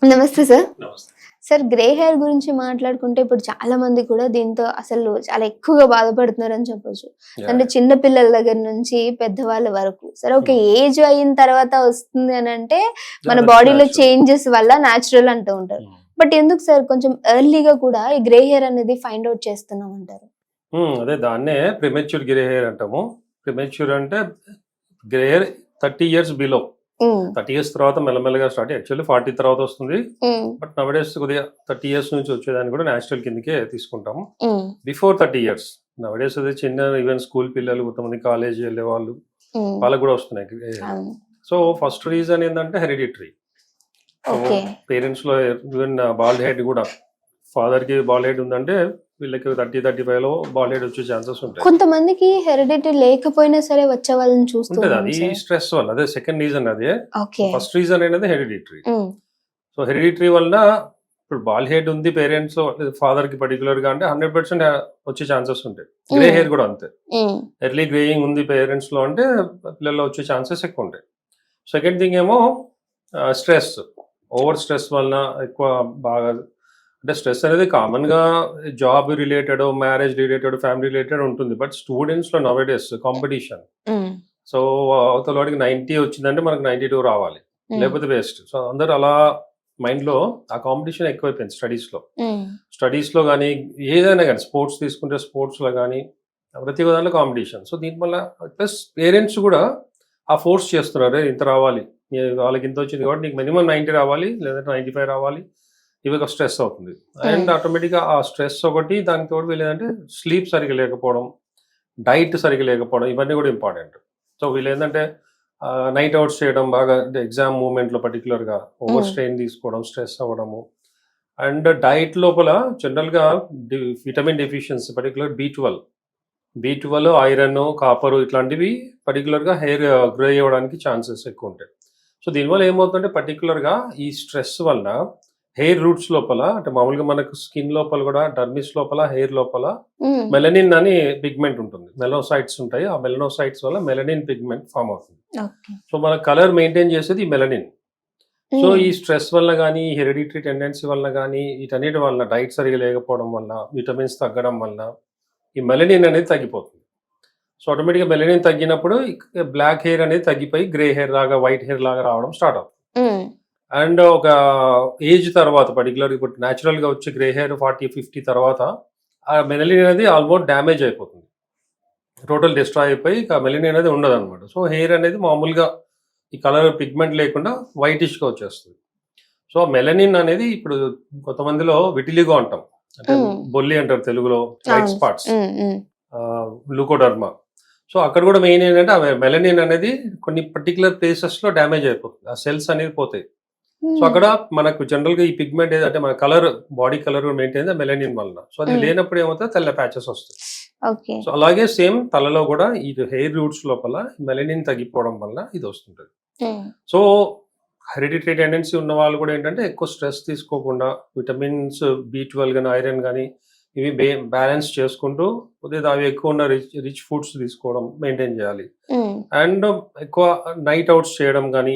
నమస్తే సార్. నమస్తే. Sir grey hair గురించి మాట్లాడుకుంటే ఇప్పుడు చాలా మంది కూడా దీంతో అసలు చాలా ఎక్కువగా బాధపడుతున్నారని చెప్పొచ్చు. అంటే యాహ్! చిన్న పిల్లల దగ్గర నుంచి పెద్దవాళ్ళ వరకు. సరే ఒక హ్మ్. ఏజ్ అయిన తర్వాత వస్తుంది అనంటే మన దట్స్ బాడీలో నేచురల్. చేంజెస్ వల్ల నేచురల్ అంటూ ఉంటారు. హ్మ్. బట్ ఎందుకు సార్ కొంచెం ఎర్లీగా కూడా ఈ గ్రే హెయిర్ అనేది ఫైండ్ ఔట్ చేస్తున్నాం అంటారు? అదే దాన్నే ప్రిమెచ్యూర్ గ్రే హెయిర్ అంటాము. ప్రిమెచ్యూర్ అంటే గ్రే హెయిర్ 30 ఇయర్స్ బిలో. హ్మ్. 30 ఇయర్స్ తర్వాత మెల్లమెల్లగా స్టార్ట్ యాక్చువల్లీ 40 తర్వాత వస్తుంది. హ్మ్. బట్ నౌడేస్ కొద్దిగా 30 ఇయర్స్ నుంచి వచ్చేదాన్ని కూడా నేచురల్ కిందకే తీసుకుంటాము. హ్మ్. బిఫోర్ 30 ఇయర్స్ నౌడేస్ అది చిన్న ఈవెన్ స్కూల్ పిల్లలు, కొంతమంది కాలేజ్ వెళ్ళే వాళ్ళు హ్మ్. వాళ్ళకి కూడా వస్తున్నాయి గ్రే హెయిర్. అవును. సో ఫస్ట్ రీజన్ ఏంటంటే హెరిడిటరీ. So okay. పేరెంట్స్‌లో ఈవెన్ బాల్డ్ హెడ్ కూడా ఫాదర్‌కి బాల్డ్ హెడ్ ఉందంటే వీళ్ళకి 30, 35లో బాల్డ్ హెడ్ వచ్చే ఛాన్సెస్ ఉంటాయి. కొంతమందికి హెరిడిటీ లేకపోయినా సరే వచ్చే వాళ్ళని చూస్తూ ఉంటది. ఉన్నాం అది సార్. స్ట్రెస్ వల్ల. అదే సెకండ్ రీజన్ అదే. ఓకే. ఫస్ట్ రీజన్ అనేది హెరిడిటరీ. హ్మ్. సో హెరిడిటరీ వలన ఇప్పుడు బాల్ హెడ్ ఉంది పేరెంట్స్ ఫాదర్‌కి పర్టిక్యులర్‌గా అంటే 100% వచ్చే ఛాన్సెస్ ఉంటాయి. గ్రే హ్మ్. హెయిర్ కూడా అంతే. హ్మ్. ఎర్లీ గ్రేయింగ్ ఉంది పేరెంట్స్‌లో అంటే పిల్లల్లో వచ్చే ఛాన్సెస్ ఎక్కువ ఉంటాయి. సెకండ్ థింగ్ ఏమో స్ట్రెస్. ఓవర్ స్ట్రెస్ వలన ఎక్కువ బాగా అంటే స్ట్రెస్ అనేది కామన్‌గా job related, marriage related, family related ఉంటుంది. బట్ స్టూడెంట్స్‌లో నౌ-ఏ-డేస్ కాంపిటీషన్. హ్మ్. సో అవతల వాడికి 90 వచ్చిందంటే మనకు 92 రావాలి. హ్మ్. లేకపోతే వేస్ట్. సో అందరూ అలా మైండ్‌లో ఆ కాంపిటీషన్ ఎక్కువైపోయింది స్టడీస్‌లో. హ్మ్. స్టడీస్‌లో గానీ, ఏదైనా గానీ స్పోర్ట్స్ తీసుకుంటే స్పోర్ట్స్‌లో గానీ, ప్రతి దాంట్లో కాంపిటీషన్. సో దీనివల్ల ప్లస్ పేరెంట్స్ గూడా ఆ ఫోర్స్ చేస్తున్నారు. "అరేయ్! ఇంత రావాలి. వాళ్ళకి ఇంత వచ్చింది కాబట్టి నీకు మినిమమ్ 90 రావాలి. లేదంటే 95 రావాలి." ఇవి ఒక స్ట్రెస్ అవుతుంది. అండ్ హ్మ్. ఆటోమేటిక్‌గా ఆ స్ట్రెస్ ఒకటి, దానికి తోడు వీళ్ళేంటంటే స్లీప్ సరిగ్గా లేకపోవడం, డైట్ సరిగ్గా లేకపోవడం ఇవన్నీ గూడా ఇంపార్టెంట్. సో వీళ్ళేందంటే నైట్ ఔట్స్ చేయడం బాగా అంటే ఎగ్జామ్ మూవ్‌మెంట్‌లో పర్టిక్యులర్‌గా ఓవర్ హ్మ్. స్ట్రెయిన్ తీసుకోవడం, స్ట్రెస్ అవ్వడము. అండ్ డైట్ లోపల జనరల్‌గా డి విటమిన్ డెఫిషియన్సీ పర్టిక్యులర్ బి12, ఐరన్, కాపరు ఇట్లాంటివి పర్టిక్యులర్‌గా హెయిర్ గ్రో అవ్వడానికి ఛాన్సెస్ ఎక్కువుంటాయి. సో దీనివల్ల ఏమవుతుందంటే పర్టిక్యులర్‌గా ఈ స్ట్రెస్ వలన హెయిర్ రూట్స్ లోపల అంటే మామూలుగా మనకు స్కిన్ లోపల గూడా డర్మిస్ లోపల, హెయిర్ లోపల హ్మ్. మెలనిన్ అని పిగ్మెంట్ ఉంటుంది. మెలనోసైట్స్ ఉంటాయి. ఆ మెలనోసైట్స్ వల్ల మెలనిన్ పిగ్మెంట్ ఫార్మ్ అవుతుంది. ఓకే. సో మన కలర్ మెయింటైన్ చేసేది ఈ మెలనిన్. సో హ్మ్. ఈ స్ట్రెస్ వల్ల గానీ, హెరిడిటరీ టెండెన్సీ వల్ల గానీ, వీటన్నిటి వలన డైట్ సరిగ్గా లేకపోవడం వల్ల, విటమిన్స్ తగ్గడం వల్ల ఈ మెలనిన్ అనేది తగ్గిపోతుంది. సో ఆటోమేటిక్‌గా మెలనిన్ తగ్గినప్పుడు బ్లాక్ హెయిర్ అనేది తగ్గిపోయి గ్రే హెయిర్ లాగా, వైట్ హెయిర్ లాగా రావడం స్టార్ట్ అవుతుంది. హ్మ్. అండ్ ఒక ఏజ్ తర్వాత పర్టిక్యులర్‌గా ఇప్పుడు నేచురల్‌గా వచ్చే గ్రే హెయిర్ 40, 50 తర్వాత ఆ మెలనిన్ అనేది ఆల్మోస్ట్ డ్యామేజ్ అయిపోతుంది. టోటల్ డిస్ట్రాయ్ అయిపోయి ఇక మెలనిన్ అనేది ఉండదనమాట. సో హెయిర్ అనేది మామూలుగా ఈ కలర్ పిగ్మెంట్ లేకుండా వైటిష్‌గా వచ్చేస్తుంది. సో మెలనిన్ అనేది ఇప్పుడు కొంతమందిలో విటిలిగో అంటాం. అంటే హ్మ్. బొల్లి అంటారు తెలుగులో. వైట్ అవును. స్పాట్స్. హ్మ్. హ్మ్. లుకోడర్మా. సో అక్కడ కూడా మెయిన్ ఏంటంటే ఆ మెలనిన్ అనేది కొన్ని పర్టిక్యులర్ ప్లేసెస్‌లో డ్యామేజ్ అయిపోతుంది. ఆ సెల్స్ అనేవి పోతాయి. సో హ్మ్. అక్కడ మనకు జనరల్‌గా ఈ పిగ్మెంట్ ఏదంటే మన colour body colour maintain melanin వలన. సో అది హ్మ్. లేనప్పుడు ఏమవుతది తెల్ల ప్యాచెస్ వస్తాయి. ఓకే. సో అలాగే సేమ్ తలలో కూడా ఈ హెయిర్ రూట్స్ లోపల మెలనిన్ తగ్గిపోవడం వల్ల ఇది వస్తుంటది. హ్మ్. సో హెరిడిటరీ టెండెన్సీ ఉన్న వాళ్ళు కూడా ఏంటంటే ఎక్కువ స్ట్రెస్ తీసుకోకుండా విటమిన్స్ బి12 గాని, ఐరన్ గాని ఇవి బ్యాలెన్స్ చేసుకుంటూ కొద్దిగా అవి ఎక్కువ ఉన్న రిచ్ రిచ్ ఫుడ్స్ తీసుకోవడం మెయింటైన్ చేయాలి. హ్మ్. అండ్ ఎక్కువ నైట్ ఔట్స్ చేయడం గానీ,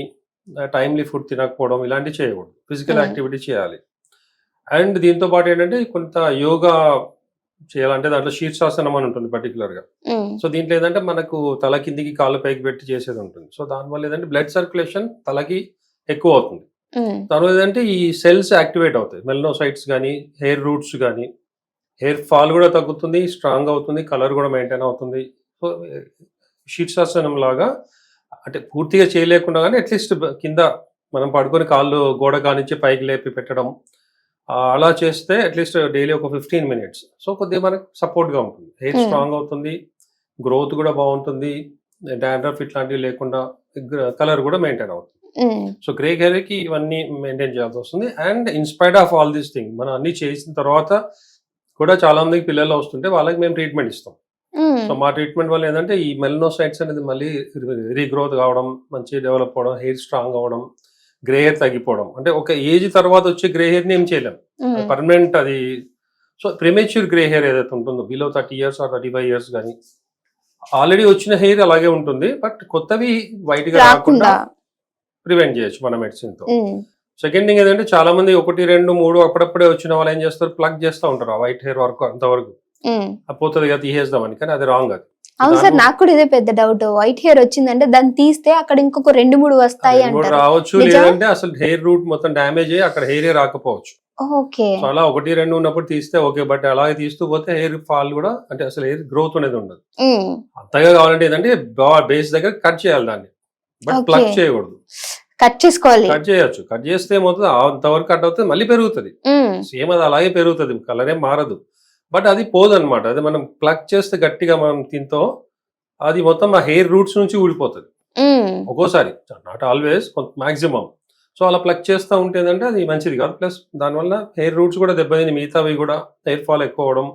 టైమ్‌లీ ఫుడ్ తినకపోవడం ఇలాంటివి చేయకూడదు. ఫిజికల్ హ్మ్. యాక్టివిటీ చేయాలి. అండ్ దీంతో పాటు ఏంటంటే కొంత యోగా చేయాలంటే దాంట్లో శీర్షాసనం అని ఉంటుంది పర్టిక్యులర్‌గా. హ్మ్. సో దీంట్లో ఏందంటే మనకు తల కిందికి కాళ్ళు పైకి పెట్టి చేసేది ఉంటుంది. సో దానివల్ల ఏందంటే బ్లడ్ సర్క్యులేషన్ తలకి ఎక్కువ అవుతుంది. హ్మ్. తర్వాత ఏందంటే ఈ సెల్స్ యాక్టివేట్ అవుతాయి. మెలనోసైట్స్ గానీ, హెయిర్ రూట్స్ గానీ, హెయిర్ ఫాల్ కూడా తగ్గుతుంది, స్ట్రాంగ్ అవుతుంది, కలర్ కూడా మెయింటైన్ అవుతుంది. సో శీర్షాసనం లాగా అంటే పూర్తిగా చేయలేకుండా గానీ అట్‌లీస్ట్ కింద మనం పడుకొని కాళ్ళు గోడ కానించి పైకి లేపి పెట్టడం. అలా చేస్తే అట్‌లీస్ట్ డైలీ ఒక 15 మినిట్స్. సో కొద్దిగా మనకు సపోర్ట్‌గా ఉంటుంది. హెయిర్ హ్మ్. స్ట్రాంగ్ అవుతుంది. గ్రోత్ కూడా బావుంటుంది. డాండ్రఫ్ ఇట్లాంటివి లేకుండా కలర్ కూడా మెయింటైన్ అవుతుంది. హ్మ్. సో గ్రే హెయిర్‌కి ఇవన్నీ మెయింటైన్ చేయాల్సొస్తుంది. And in spite of all these thing మనం అన్నీ చేసిన తర్వాత కూడా చాలా మందికి పిల్లలు వస్తుంటే వాళ్ళకి మేము ట్రీట్మెంట్ ఇస్తాం. హ్మ్. సో మా ట్రీట్మెంట్ వల్ల ఏందంటే ఈ మెలనోసైట్స్ అనేది మళ్ళీ రీగ్రోత్ కావడం, మంచిగా డెవలప్ అవ్వడం, హెయిర్ స్ట్రాంగ్ అవ్వడం, గ్రే హెయిర్ తగ్గిపోవడం. అంటే ఒక ఏజ్ తర్వాత వచ్చే గ్రే హెయిర్‌ని ఏం చేయలేం. అది హ్మ్. పర్మనెంట్ అది. సో ప్రిమేచ్యూర్ గ్రే హెయిర్ ఏదైతే ఉంటుందో బిలో 30 ఇయర్స్ ఆర్ 35 ఇయర్స్ గాని ఆల్రెడీ వచ్చిన హెయిర్ అలాగే ఉంటుంది. బట్ కొత్తవి వైట్‌గా రాకుండా రాకుండా. ప్రివెంట్ చేయొచ్చు మన మెడిసిన్‌తో. హ్మ్. సెకండ్ థింగ్ ఏంటంటే చాలా మంది 1, 2, 3 అప్పుడప్పుడే వచ్చిన వాళ్ళు ఏం చేస్తారు, ప్లగ్ చేస్తూ ఉంటారు ఆ వైట్ హెయిర్ వరకు అంతవరకు పోతుంది కదా తీసేద్దామని. కానీ అది రాంగ్. అది అవును సార్, నాకు కూడా ఇదే పెద్ద డౌట్. వైట్ హెయిర్ వచ్చిందంటే దాన్ని తీస్తే అక్కడ ఇంకొక 2-3 వస్తాయి అంటారు. రావచ్చు, లేదంటే అసలు హెయిర్ రూట్ మొత్తం డ్యామేజ్ అయ్యి అక్కడ హెయిర్ రాకపోవచ్చు. ఓకే. సో అలా 1, 2 ఉన్నప్పుడు తీస్తే ఓకే, బట్ అలాగే తీస్తూ పోతే హెయిర్ ఫాల్ కూడా, అంటే అసలు హెయిర్ గ్రోత్ అనేది ఉండదు. అంతగా కావాలంటే ఏంటంటే బేస్ దగ్గర కట్ చేయాలి దాన్ని, బట్ ప్లగ్ చేయకూడదు. కట్ చేసుకోవాలి. కట్ చేయొచ్చు, కట్ చేస్తే ఏమవుతుంది, అంతవరకు కట్ అవుతుంది, మళ్ళీ పెరుగుతుంది. సేమ్ అది అలాగే పెరుగుతుంది, కలర్ ఏం మారదు, బట్ అది పోదు అనమాట. అది మనం ప్లగ్ చేస్తే గట్టిగా మనం తింతో అది మొత్తం ఆ హెయిర్ రూట్స్ నుంచి ఊడిపోతుంది ఒక్కోసారి, నాట్ ఆల్వేస్, మాక్సిమం. సో అలా ప్లగ్ చేస్తూ ఉంటే ఏంటంటే అది మంచిది కాదు. ప్లస్ దానివల్ల హెయిర్ రూట్స్ కూడా దెబ్బతిని మిగతావి కూడా హెయిర్ ఫాల్ ఎక్కువ అవడం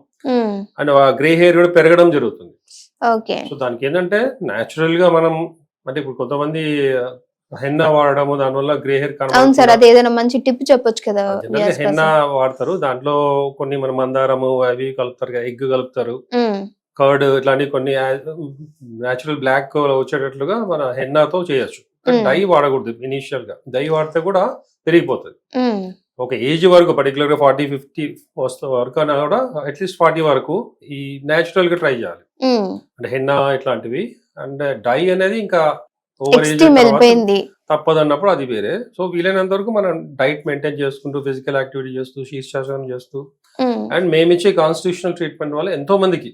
అండ్ గ్రే హెయిర్ కూడా పెరగడం జరుగుతుంది. సో దానికి ఏంటంటే న్యాచురల్ గా మనం, అంటే ఇప్పుడు కొంతమంది హెన్నా వాడడము దానివల్ల గ్రే హెయిర్ మంచి టిప్ చెప్పొచ్చు కదా. హెన్నా వాడతారు, దాంట్లో కొన్ని మన మందారము అవి కలుపుతారు, ఎగ్ కలుపుతారు, కర్డ్, ఇట్లాంటి కొన్ని న్యాచురల్ బ్లాక్ వచ్చేటట్లుగా మన హెన్నాతో చేయొచ్చు. డై వాడకూడదు ఇనిషియల్ గా. డై వాడితే కూడా పెరిగిపోతుంది. ఒక ఏజ్ వరకు, పర్టికులర్ గా 40-50 వస్తే వరకు అయినా కూడా అట్లీస్ట్ 40 వరకు ఈ న్యాచురల్ గా ట్రై చేయాలి, అంటే హెన్నా ఇట్లాంటివి. అండ్ డై అనేది ఇంకా ఓవర్ ఏజ్ తప్పదన్నప్పుడు అది వేరే. సో వీలైనంత వరకు మనం డైట్ మెయింటైన్ చేసుకుంటూ, ఫిజికల్ యాక్టివిటీ చేస్తూ, శీర్షాసనం చేస్తూ, అండ్ మేమిచ్చే కాన్స్టిట్యూషనల్ ట్రీట్మెంట్ వల్ల ఎంతో మందికి,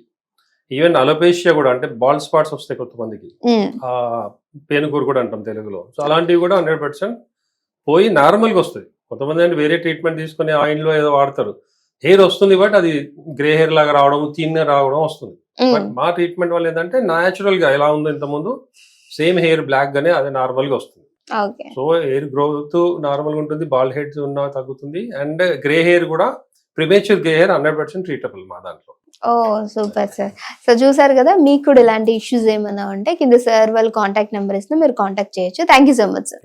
ఈవెన్ అలోపేషియా కూడా, అంటే బాల్ స్పాట్స్ వస్తాయి కొంతమందికి, పేనుకూరు కూడా అంటాం తెలుగులో. సో అలాంటివి కూడా 100% పోయి నార్మల్గా వస్తుంది. కొంతమంది అంటే వేరే ట్రీట్మెంట్ తీసుకుని ఆయిల్లో ఏదో వాడతారు, హెయిర్ వస్తుంది, బట్ అది గ్రే హెయిర్ లాగా రావడం, థిన్ రావడం వస్తుంది. బట్ మా ట్రీట్మెంట్ వల్ల ఏంటంటే న్యాచురల్ గా ఎలా ఉందో ఇంతకుముందు సేమ్ హెయిర్ బ్లాక్ గానే అది నార్మల్ గా వస్తుంది. సో హెయిర్ గ్రోత్ నార్మల్ గా ఉంటుంది, బాల్ హెడ్ ఉన్నా తగ్గుతుంది, అండ్ గ్రే హెయిర్ కూడా, ప్రిమేచ్యూర్ గ్రే హెయిర్ 100% ట్రీటబుల్ మా దాంట్లో. ఓ సూపర్ సార్. సో చూసారు కదా, మీకు కూడా ఇలాంటి ఇష్యూస్ ఏమైనా ఉంటే కింద సార్ వాళ్ళ కాంటాక్ట్ నెంబర్ ఇస్తే మీరు కాంటాక్ట్ చేయొచ్చు. Thank you so much sir.